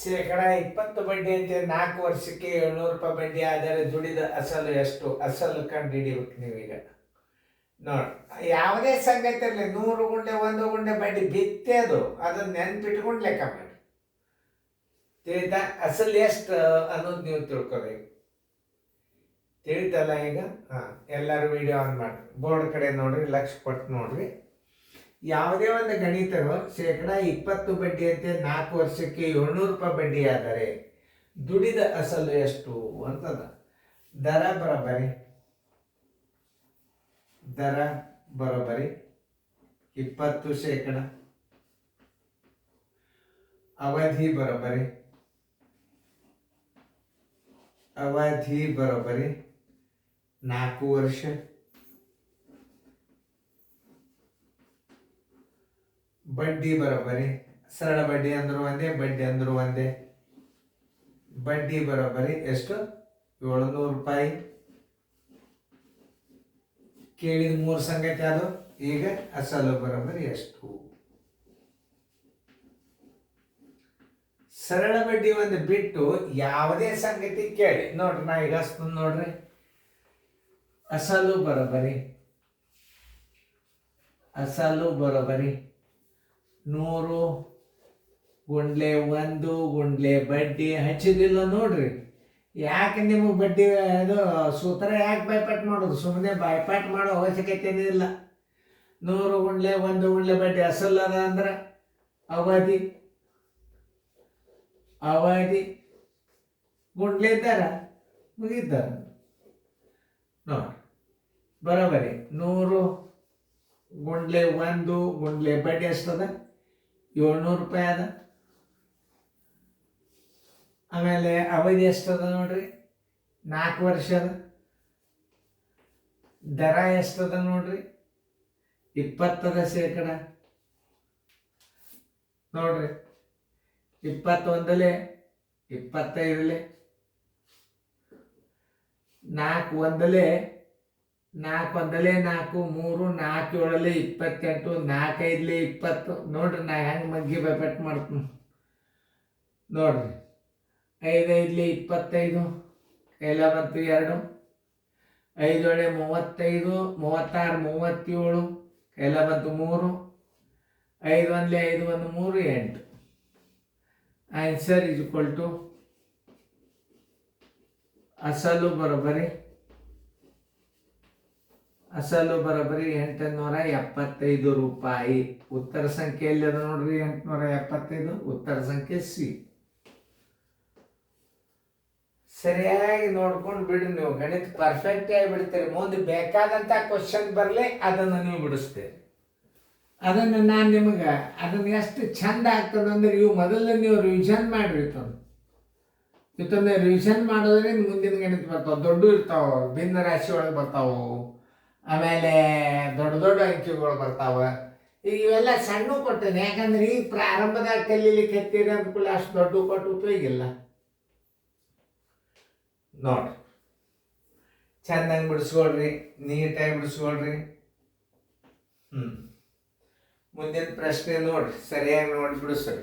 ಶೇಕಡ 20 ಬಡ್ಡಿ ಅಂತ 4 ವರ್ಷಕ್ಕೆ 700 ರೂಪಾಯಿ ಬಡ್ಡಿ ಆದರೆ ದುಡಿದ ಅಸಲು ಎಷ್ಟು? ಅಸಲು ಕಂಡು ಹಿಡಿಬೇಕು ನೀವೀಗ. ನೋಡಿ, ಯಾವುದೇ ಸಂಗತಿ ಇರಲಿ 100 ಗುಂಡೆ 1 ಗುಂಡೆ ಬಡ್ಡಿ ಬಿತ್ತೆ ಅದನ್ನ ನೆನ್ಪಿಟ್ಕೊಂಡು ಲೆಕ್ಕ ಮಾಡಿ. ತಿಳಿತಾ? ಅಸಲು ಎಷ್ಟು ಅನ್ನೋದು ನೀವು ತಿಳ್ಕೊಬೇಕು. ತಿಳಿತಲ್ಲ ಈಗ? ಹಾಂ, ಎಲ್ಲರೂ ವಿಡಿಯೋ ಆನ್ ಮಾಡಿರಿ, ಬೋರ್ಡ್ ಕಡೆ ನೋಡ್ರಿ, ಲಕ್ಷ ಕೊಟ್ಟು ನೋಡ್ರಿ. ಯಾವುದೇ ಒಂದು ಗಣಿತರು ಶೇಕಡ 20 ಬಡ್ಡಿ ಅಂತೆ 4 ವರ್ಷಕ್ಕೆ 700 ರೂಪಾಯಿ ಬಡ್ಡಿ ಆದರೆ ದುಡಿದ ಅಸಲು ಎಷ್ಟು ಅಂತದ. ದರ ಬರೋಬ್ಬರಿ 20%. ಅವಧಿ ಬರೋಬ್ಬರಿ 4 ವರ್ಷ. ಬಡ್ಡಿ ಬರೋಬ್ಬರಿ, ಸರಳ ಬಡ್ಡಿ ಅಂದ್ರು ಒಂದೇ, ಬಡ್ಡಿ ಅಂದ್ರು ಒಂದೇ. ಬಡ್ಡಿ ಬರೋಬ್ಬರಿ ಎಷ್ಟು? 700 ರೂಪಾಯಿ. ಕೇಳಿದ 3 ಸಂಗತಿ ಅದು. ಈಗ ಅಸಲು ಬರೋಬ್ಬರಿ ಎಷ್ಟು? ಸರಳ ಬಡ್ಡಿ ಒಂದು ಬಿಟ್ಟು ಯಾವುದೇ ಸಂಗತಿ ಕೇಳಿ ನೋಡ್ರಿ, ನಾ ಈಗ ನೋಡ್ರಿ. ಅಸಲು ಬರೋಬ್ಬರಿ 100 ಗುಂಡ್ಲೆ 1 ಗುಂಡ್ಲೆ ಬಡ್ಡಿ ಹಚ್ಚಿದಿಲ್ಲ ನೋಡ್ರಿ. ಯಾಕೆ ನಿಮಗೆ ಬಡ್ಡಿ ಅದು ಸೂತ್ರ ಯಾಕೆ ಬಾಯ್ಪಾಟ್ ಮಾಡೋದು? ಸುಮ್ಮನೆ ಬಾಯ್ಪಾಟ್ ಮಾಡೋ ಅವಶ್ಯಕತೆ ಇಲ್ಲ. 100 ಗುಂಡ್ಲೆ 1 ಗುಂಡ್ಲೆ ಬಡ್ಡಿ ಅಸಲು ಅದ ಅಂದ್ರೆ ಅವಧಿ ಗುಂಡ್ಲೆ ಇದ್ದಾರ ಮುಗಿದ್ದಾರೆ ನೋಡಿ. ಬರೋಬರಿ 100 ಗುಂಡ್ಲೆ 1 ಗುಂಡ್ಲೆ ಬಡ್ಡಿ ಎಷ್ಟದ? 700 ರೂಪಾಯಿ ಅದ. ಆಮೇಲೆ ಅವಧಿ ಎಷ್ಟದ ನೋಡ್ರಿ? 4 ವರ್ಷ ಅದ. ದರ ಎಷ್ಟದ ನೋಡ್ರಿ? 20% ನೋಡ್ರಿ. 21 25 4 1 4 1 4 3 4 7 28 4 5 20 ನೋಡ್ರಿ. ನಾ ಹೆಂಗೆ ಮಗ್ಗಿ ಬೆಟ್ ಮಾಡ್ತೀನಿ ನೋಡ್ರಿ. 5 5 25 ಎಲ್ಲ ಬಂತು 2. 5 35 36 37 ಎಲ್ಲ ಬಂತು 3. 5 1 5 1 3 8. ಆನ್ಸರ್ ಇಸ್ ಈಕ್ವಲ್ ಟು ಅಸಲು ಬರೋಬ್ಬರಿ 875 ರೂಪಾಯಿ. ಉತ್ತರ ಸಂಖ್ಯೆ ಎಲ್ಲಿದೆ ನೋಡ್ರಿ? 875. ಉತ್ತರ ಸಂಖ್ಯೆ ಸಿ. ಸರಿಯಾಗಿ ನೋಡ್ಕೊಂಡು ಬಿಡ್ರಿ ನೀವು. ಗಣಿತ ಪರ್ಫೆಕ್ಟ್ ಆಗಿ ಬಿಡ್ತೀರಿ. ಮುಂದೆ ಬೇಕಾದಂಥ ಕ್ವಶನ್ ಬರಲಿ ಅದನ್ನು ನೀವು ಬಿಡಿಸ್ತೀರಿ. ಅದನ್ನು ನಾನು ನಿಮಗೆ ಅದನ್ನು ಎಷ್ಟು ಚಂದ ಆಗ್ತದಂದ್ರೆ ಇವು ಮೊದಲು ನೀವು ರಿವಿಷನ್ ಮಾಡಿರಿ. ಇವತ್ತೊಂದು ರಿವಿಷನ್ ಮಾಡೋದ್ರೆ ಮುಂದಿನ ಗಣಿತ ಬರ್ತಾವೆ. ದೊಡ್ಡ ಇರ್ತಾವೆ, ಭಿನ್ನ ರಾಶಿ ಒಳಗೆ ಬರ್ತಾವೆ. ಆಮೇಲೆ ದೊಡ್ಡ ದೊಡ್ಡ ಅಂಕಿಗಳು ಬರ್ತಾವೆ. ಈಗ ಇವೆಲ್ಲ ಸಣ್ಣ ಕೊಟ್ಟೇನೆ, ಯಾಕಂದ್ರೆ ಈಗ ಪ್ರಾರಂಭದಾಗ ಕಲೀಲಿಕ್ಕೆ ಹತ್ತೀರಿ ಅಂದ್ಕೂಲ ಅಷ್ಟು ದೊಡ್ಡ ಕೊಟ್ಟು ಉಪಯೋಗ ಇಲ್ಲ. ನೋಡ್ರಿ, ಚೆಂದಂಗೆ ಬಿಡಿಸ್ಕೊಳ್ರಿ, ನೀಟಾಗಿ ಬಿಡಿಸ್ಕೊಳ್ರಿ. ಮುಂದಿನ ಪ್ರಶ್ನೆ ನೋಡ್ರಿ, ಸರಿಯಾಗಿ ನೋಡಿ ಬಿಡಿಸ್ರಿ.